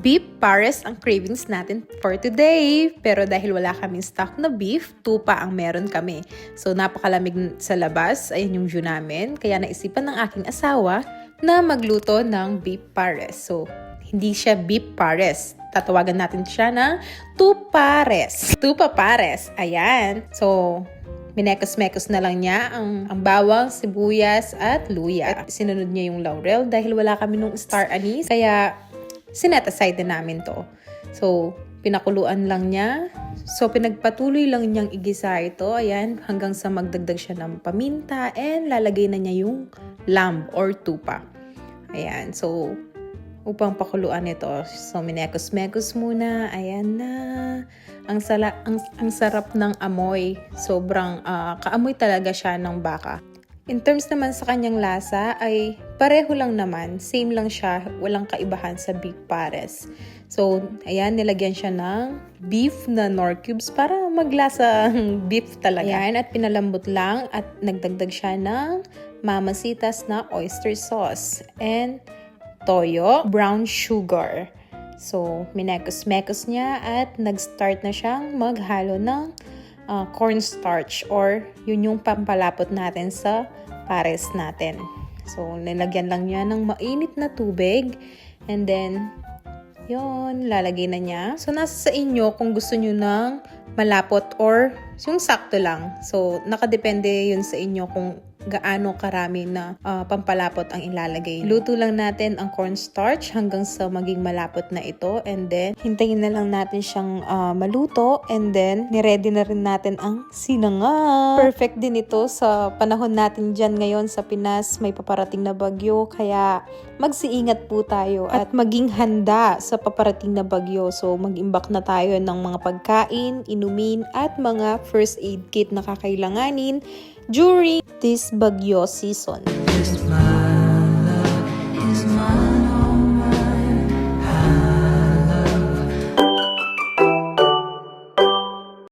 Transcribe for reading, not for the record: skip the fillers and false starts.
beef pares ang cravings natin for today. Pero dahil wala kaming stock na beef, tupa ang meron kami. So napakalamig sa labas, ayan yung view namin. Kaya naisipan ng aking asawa na magluto ng beef pares. So hindi siya beef pares. Tatawagan natin siya na tupares. Tupa pares. Ayan. So minekos-mekos na lang niya ang bawang, sibuyas at luya. At sinunod niya yung laurel dahil wala kami nung star anise. Kaya sinet aside din namin to. So pinakuluan lang niya. So pinagpatuloy lang niyang igisa ito. Ayan, hanggang sa magdagdag siya ng paminta and lalagay na niya yung lamb or tupa. Ayan, so upang pakuluan ito. So minekos-mekos muna. Ayan na. Ang sarap ng amoy. Sobrang kaamoy talaga siya ng baka. In terms naman sa kanyang lasa ay pareho lang naman. Same lang siya. Walang kaibahan sa beef pares. So ayan, nilagyan siya ng beef na Knorr cubes para maglasa beef talaga. Ayan, at pinalambot lang at nagdagdag siya ng mamasitas na oyster sauce. And toyo, brown sugar. So, minekos-mekos niya at nag-start na siyang maghalo ng cornstarch or yun yung pampalapot natin sa pares natin. So, nilagyan lang niya ng mainit na tubig and then, yun, lalagay na niya. So, nasa sa inyo kung gusto nyo ng malapot or yung sakto lang. So, nakadepende yun sa inyo kung gaano karami na pampalapot ang ilalagay. Luto lang natin ang cornstarch hanggang sa maging malapot na ito and then hintayin na lang natin siyang maluto and then niready na rin natin ang sinangag. Perfect din ito sa panahon natin dyan ngayon sa Pinas. May paparating na bagyo kaya magsiingat po tayo at maging handa sa paparating na bagyo. So mag-imbak na tayo ng mga pagkain, inumin at mga first aid kit na kakailanganin during this bagyo season. Is my love, is my